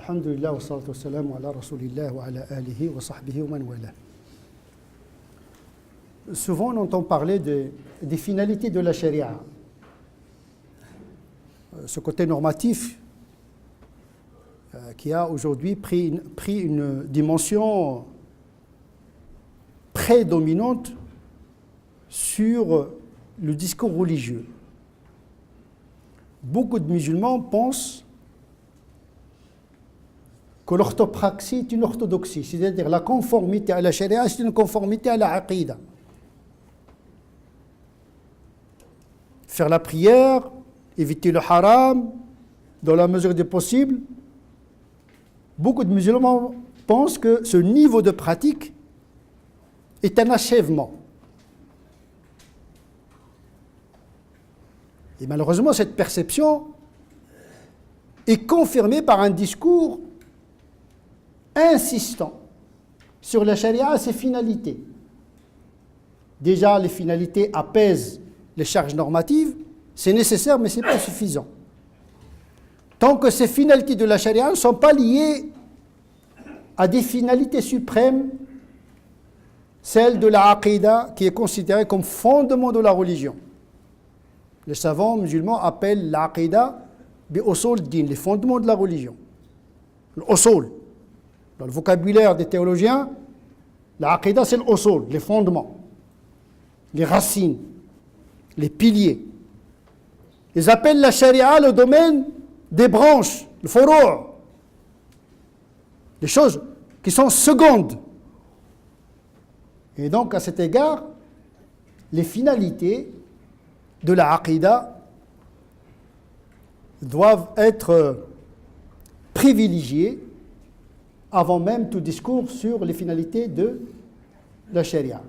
Alhamdulillah wa salatu wa salam ala rasulillah wa ala alihi wa sahbihi wa man wala. Souvent on entend parler des finalités de la charia. Ce côté normatif qui a aujourd'hui pris une dimension prédominante sur le discours religieux. Beaucoup de musulmans pensent que l'orthopraxie est une orthodoxie, c'est-à-dire la conformité à la charia, c'est une conformité à la aqidah. Faire la prière, éviter le haram, dans la mesure du possible. Beaucoup de musulmans pensent que ce niveau de pratique est un achèvement. Et malheureusement, cette perception est confirmée par un discours insistant sur la charia et ses finalités. Déjà, les finalités apaisent les charges normatives, c'est nécessaire, mais ce n'est pas suffisant. Tant que ces finalités de la charia ne sont pas liées à des finalités suprêmes, celle de la aqidah, qui est considérée comme fondement de la religion. Les savants musulmans appellent l'aqidah bi usul din, les fondements de la religion. L'usul. Dans le vocabulaire des théologiens, l'aqidah c'est l'usul, les fondements, les racines, les piliers. Ils appellent la charia le domaine des branches, le furu', les choses qui sont secondes. Et donc à cet égard, les finalités de la aqidah doivent être privilégiées avant même tout discours sur les finalités de la charia.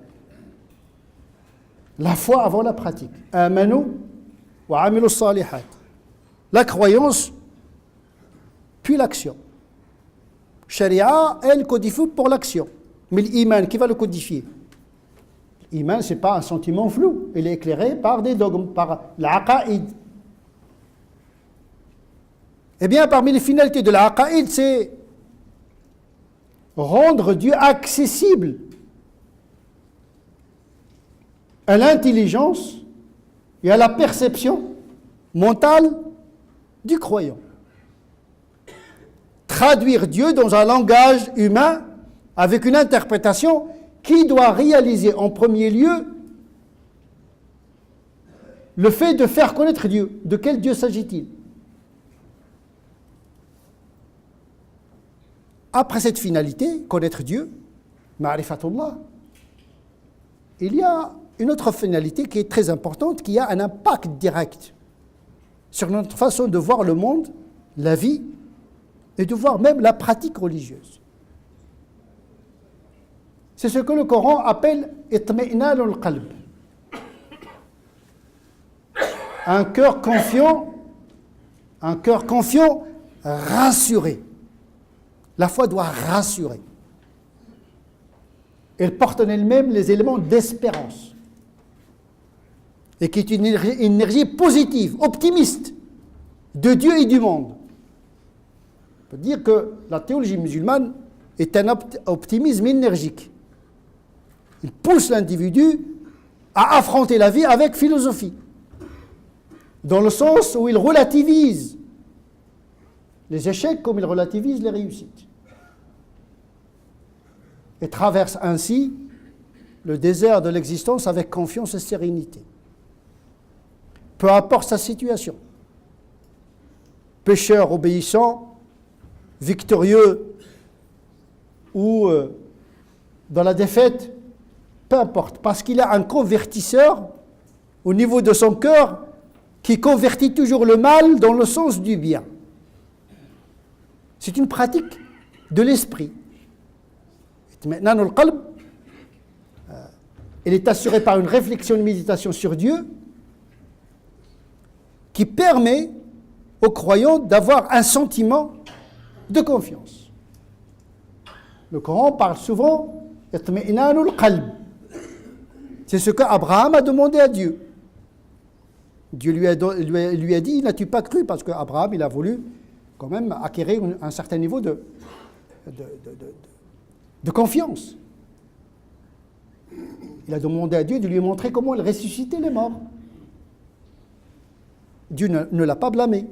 La foi avant la pratique. Amanu wa amilu salihat. La croyance, puis l'action. Charia, elle codifie pour l'action. Mais l'iman, qui va le codifier? L'iman, ce n'est pas un sentiment flou. Il est éclairé par des dogmes, par l'aqaïd. Eh bien, parmi les finalités de l'aqaïd, c'est rendre Dieu accessible à l'intelligence et à la perception mentale du croyant. Traduire Dieu dans un langage humain avec une interprétation qui doit réaliser en premier lieu le fait de faire connaître Dieu. De quel Dieu s'agit-il? Après cette finalité, connaître Dieu, ma'rifatullah, il y a une autre finalité qui est très importante, qui a un impact direct sur notre façon de voir le monde, la vie, et de voir même la pratique religieuse. C'est ce que le Coran appelle « itmi'nan al-qalb ». Un cœur confiant, rassuré. La foi doit rassurer. Elle porte en elle-même les éléments d'espérance. Et qui est une énergie positive, optimiste, de Dieu et du monde. On peut dire que la théologie musulmane est un optimisme énergique. Il pousse l'individu à affronter la vie avec philosophie. Dans le sens où il relativise les échecs comme il relativise les réussites. Et traverse ainsi le désert de l'existence avec confiance et sérénité. Peu importe sa situation. Pécheur obéissant, victorieux ou dans la défaite, peu importe, parce qu'il a un convertisseur au niveau de son cœur qui convertit toujours le mal dans le sens du bien. C'est une pratique de l'esprit. Maintenant, le qalb, il est assuré par une réflexion, une méditation sur Dieu qui permet aux croyants d'avoir un sentiment de confiance. Le Coran parle souvent itmi'nanul qalb. C'est ce qu'Abraham a demandé à Dieu. Dieu lui a dit, n'as-tu pas cru? Parce qu'Abraham, il a voulu quand même acquérir un certain niveau de confiance. Il a demandé à Dieu de lui montrer comment il ressuscitait les morts. Dieu ne l'a pas blâmé.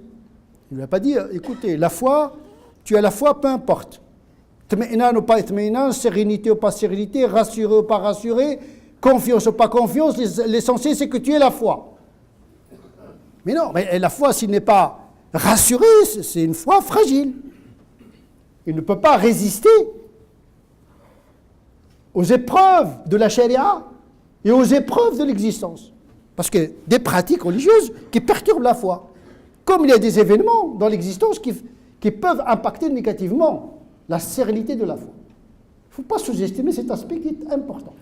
Il ne lui a pas dit, écoutez, la foi, tu as la foi, peu importe. Tme'inan ou pas tme'inan, sérénité ou pas sérénité, rassuré ou pas rassuré, confiance ou pas confiance, l'essentiel c'est que tu aies la foi. Mais non, mais la foi, s'il n'est pas rassuré, c'est une foi fragile. Il ne peut pas résister aux épreuves de la charia et aux épreuves de l'existence. Parce que des pratiques religieuses qui perturbent la foi. Comme il y a des événements dans l'existence qui peuvent impacter négativement la sérénité de la foi. Il ne faut pas sous-estimer cet aspect qui est important.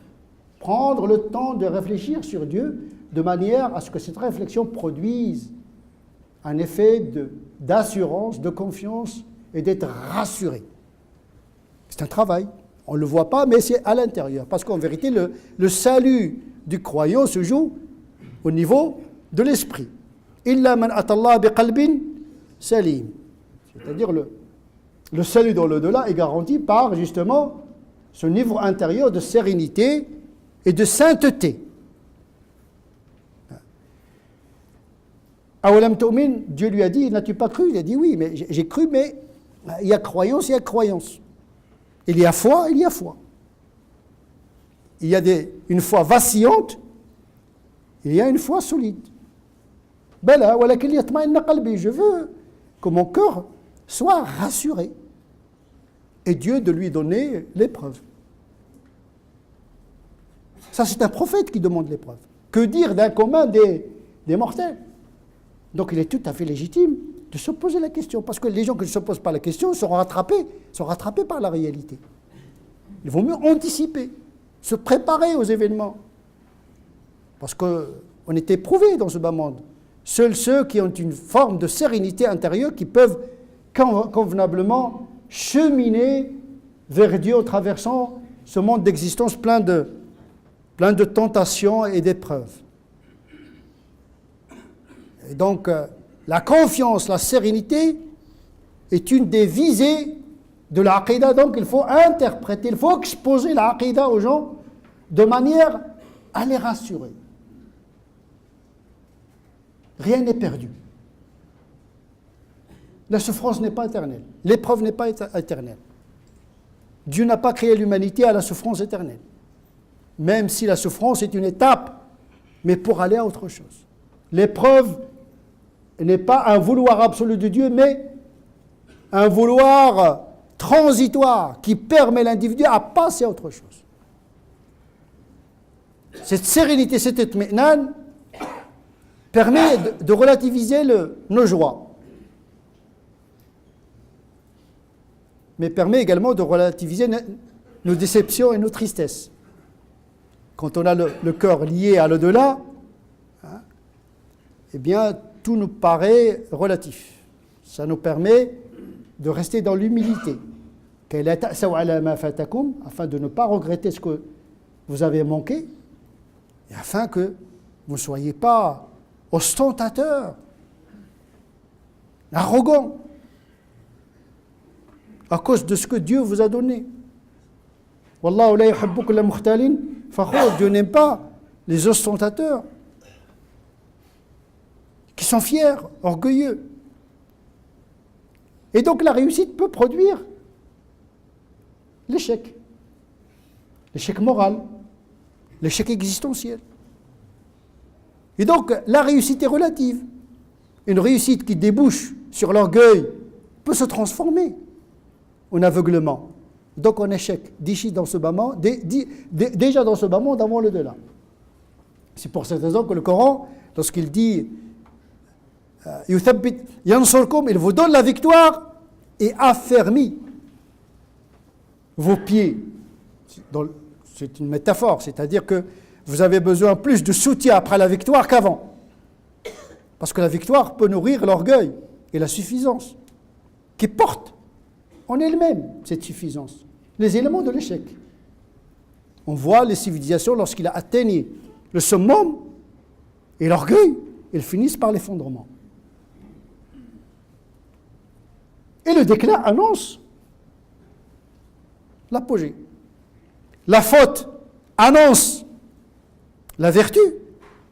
Prendre le temps de réfléchir sur Dieu de manière à ce que cette réflexion produise un effet d'assurance, de confiance et d'être rassuré. C'est un travail. On ne le voit pas, mais c'est à l'intérieur. Parce qu'en vérité, le salut du croyant se joue au niveau de l'esprit. Illa man atallah biqalbin salim. C'est-à-dire le salut dans l'au-delà est garanti par justement ce niveau intérieur de sérénité et de sainteté. Awalam tu'min, Dieu lui a dit, n'as-tu pas cru? Il a dit oui, mais j'ai cru, mais il y a croyance, il y a croyance. Il y a foi, il y a foi. Il y a une foi vacillante, il y a une foi solide. Bala, walakin yatma'inna qalbi, je veux que mon cœur soit rassuré. Et Dieu de lui donner l'épreuve. Ça, c'est un prophète qui demande l'épreuve. Que dire d'un commun des mortels? Donc il est tout à fait légitime de se poser la question. Parce que les gens qui ne se posent pas la question seront rattrapés par la réalité. Il vaut mieux anticiper, se préparer aux événements. Parce qu'on est éprouvé dans ce bas monde. Seuls ceux qui ont une forme de sérénité intérieure qui peuvent convenablement cheminer vers Dieu en traversant ce monde d'existence plein de tentations et d'épreuves. Et donc, la confiance, la sérénité est une des visées de l'aqida. Donc, il faut interpréter, il faut exposer l'aqida aux gens de manière à les rassurer. Rien n'est perdu. La souffrance n'est pas éternelle. L'épreuve n'est pas éternelle. Dieu n'a pas créé l'humanité à la souffrance éternelle. Même si la souffrance est une étape, mais pour aller à autre chose. L'épreuve n'est pas un vouloir absolu de Dieu, mais un vouloir transitoire qui permet à l'individu à passer à autre chose. Cette sérénité, cet itmi'nan permet de relativiser nos joies, mais permet également de relativiser nos déceptions et nos tristesses. Quand on a le cœur lié à l'au-delà, hein, eh bien, tout nous paraît relatif. Ça nous permet de rester dans l'humilité, afin de ne pas regretter ce que vous avez manqué, et afin que vous ne soyez pas ostentateur, arrogant, à cause de ce que Dieu vous a donné. Wallahu la yuhibbu kulla mukhtalin fakhur. Dieu n'aime pas les ostentateurs qui sont fiers, orgueilleux. Et donc la réussite peut produire l'échec. L'échec moral, l'échec existentiel. Et donc, la réussite est relative. Une réussite qui débouche sur l'orgueil peut se transformer en aveuglement. Donc, en échec, d'ici dans ce bas monde, déjà dans ce bas monde, avant le delà. C'est pour cette raison que le Coran, lorsqu'il dit Yuthabbit yansurkum, il vous donne la victoire et affermit vos pieds. C'est une métaphore, c'est-à-dire que vous avez besoin plus de soutien après la victoire qu'avant. Parce que la victoire peut nourrir l'orgueil et la suffisance, qui porte en elle-même cette suffisance, les éléments de l'échec. On voit les civilisations, lorsqu'il a atteint le summum et l'orgueil, elles finissent par l'effondrement. Et le déclin annonce l'apogée. La faute annonce la vertu,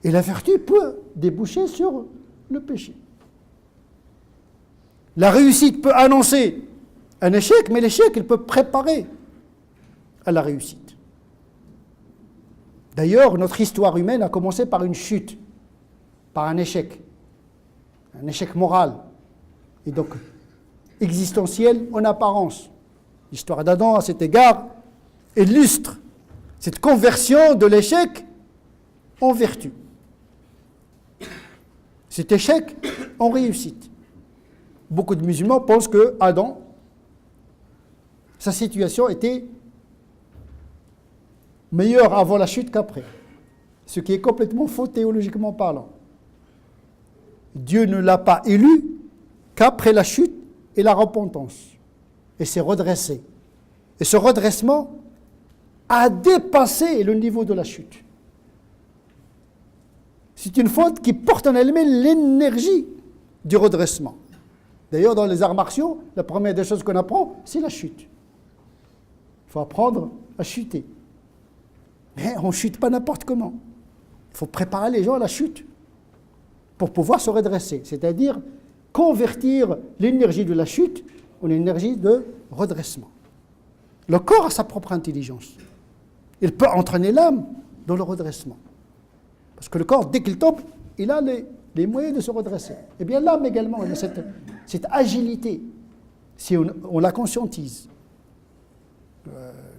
et la vertu peut déboucher sur le péché. La réussite peut annoncer un échec, mais l'échec, il peut préparer à la réussite. D'ailleurs, notre histoire humaine a commencé par une chute, par un échec moral, et donc existentiel en apparence. L'histoire d'Adam, à cet égard, illustre cette conversion de l'échec en vertu. Cet échec en réussite. Beaucoup de musulmans pensent que Adam, sa situation était meilleure avant la chute qu'après, ce qui est complètement faux théologiquement parlant. Dieu ne l'a pas élu qu'après la chute et la repentance, et s'est redressé. Et ce redressement a dépassé le niveau de la chute. C'est une faute qui porte en elle-même l'énergie du redressement. D'ailleurs, dans les arts martiaux, la première des choses qu'on apprend, c'est la chute. Il faut apprendre à chuter. Mais on ne chute pas n'importe comment. Il faut préparer les gens à la chute pour pouvoir se redresser. C'est-à-dire convertir l'énergie de la chute en énergie de redressement. Le corps a sa propre intelligence. Il peut entraîner l'âme dans le redressement. Parce que le corps, dès qu'il tombe, il a les moyens de se redresser. Eh bien, l'âme également, elle a cette agilité, si on la conscientise.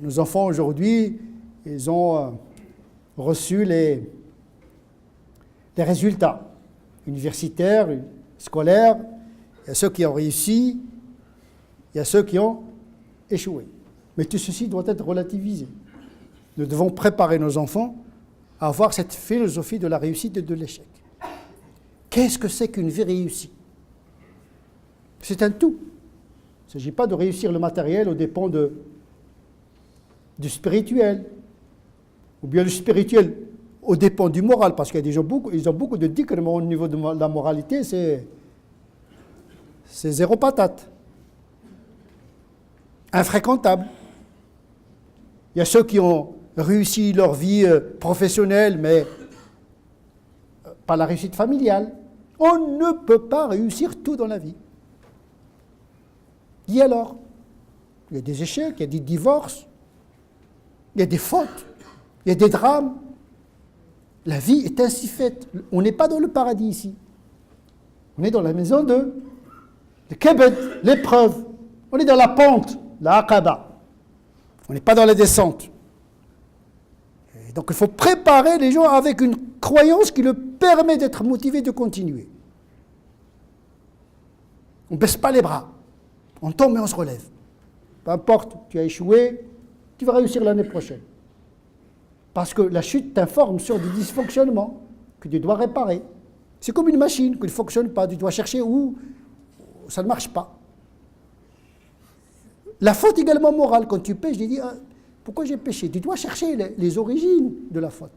Nos enfants, aujourd'hui, ils ont reçu les résultats universitaires, scolaires. Il y a ceux qui ont réussi, il y a ceux qui ont échoué. Mais tout ceci doit être relativisé. Nous devons préparer nos enfants à avoir cette philosophie de la réussite et de l'échec. Qu'est-ce que c'est qu'une vie réussie? C'est un tout. Il ne s'agit pas de réussir le matériel aux dépens du spirituel, ou bien le spirituel aux dépens du moral, parce qu'il y a des gens, ils ont beaucoup de dhikr, mais au niveau de la moralité, c'est zéro patate. Infréquentable. Il y a ceux qui ont réussi leur vie professionnelle, mais pas la réussite familiale. On ne peut pas réussir tout dans la vie. Et alors? Il y a des échecs, il y a des divorces, il y a des fautes, il y a des drames. La vie est ainsi faite. On n'est pas dans le paradis ici. On est dans la maison de Kebed, l'épreuve. On est dans la pente, la Aqaba. On n'est pas dans la descente. Et donc il faut préparer les gens avec une croyance qui leur permet d'être motivés de continuer. On ne baisse pas les bras. On tombe et on se relève. Peu importe, tu as échoué, tu vas réussir l'année prochaine. Parce que la chute t'informe sur des dysfonctionnements que tu dois réparer. C'est comme une machine qui ne fonctionne pas. Tu dois chercher où ça ne marche pas. La faute également morale. Quand tu pêches, je dis, pourquoi j'ai péché? Tu dois chercher les origines de la faute.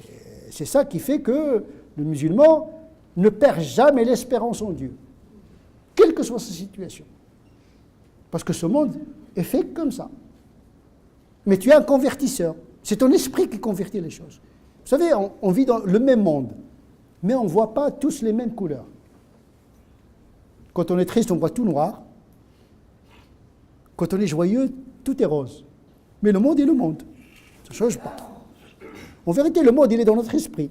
Et c'est ça qui fait que le musulman ne perd jamais l'espérance en Dieu, quelle que soit sa situation. Parce que ce monde est fait comme ça. Mais tu es un convertisseur. C'est ton esprit qui convertit les choses. Vous savez, on vit dans le même monde, mais on ne voit pas tous les mêmes couleurs. Quand on est triste, on voit tout noir. Quand on est joyeux, tout est rose. Mais le monde est le monde. Ça ne change pas. En vérité, le monde, il est dans notre esprit.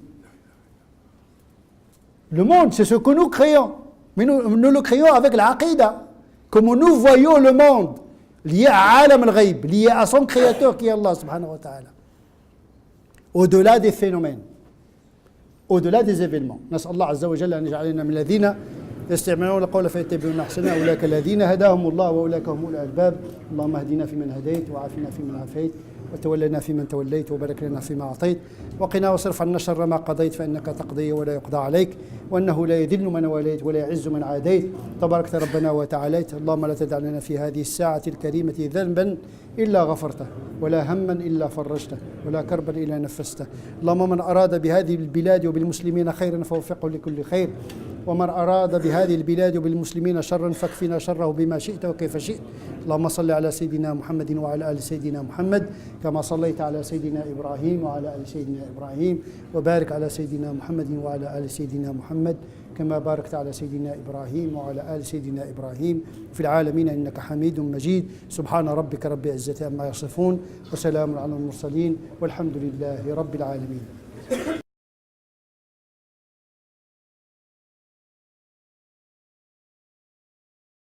Le monde, c'est ce que nous créons. Mais nous le créons avec la aqidah. Comme nous voyons le monde, lié à Alam al-Ghaib, lié à son créateur qui est Allah subhanahu wa ta'ala. Au-delà des phénomènes, au-delà des événements. نسأل الله عز وجل أن يجعلنا من الذين يستمعون القول فيتبعون أحسنه أولئك الذين هداهم الله وأولئك هم أولو الألباب اللهم اهدنا فيمن هديت وعافنا فيمن عافيت وتولنا فيمن توليت وبارك لنا فيما أعطيت وقنا واصرف عنا شر ما قضيت فإنك تقضي ولا يقضى عليك وأنه لا يذل من واليت ولا يعز من عاديت تباركت ربنا وتعاليت اللهم لا تدع لنا في هذه الساعة الكريمة ذنبا إلا غفرته ولا هما إلا فرجته ولا كربا إلا نفسته اللهم من أراد بهذه البلاد وبالمسلمين خيرا فوفقه لكل خير ومن أراد بهذه البلاد وبالمسلمين شرا فاكفنا شره بما شئت وكيف شئت. اللهم صل على سيدنا محمد وعلى آل سيدنا محمد كما صليت على سيدنا إبراهيم وعلى آل سيدنا إبراهيم، وبارك على سيدنا محمد وعلى آل سيدنا محمد كما باركت على سيدنا إبراهيم وعلى آل سيدنا إبراهيم في العالمين إنك حميد مجيد. سبحان ربك رب العزة عما يصفون وسلام على المرسلين والحمد لله رب العالمين.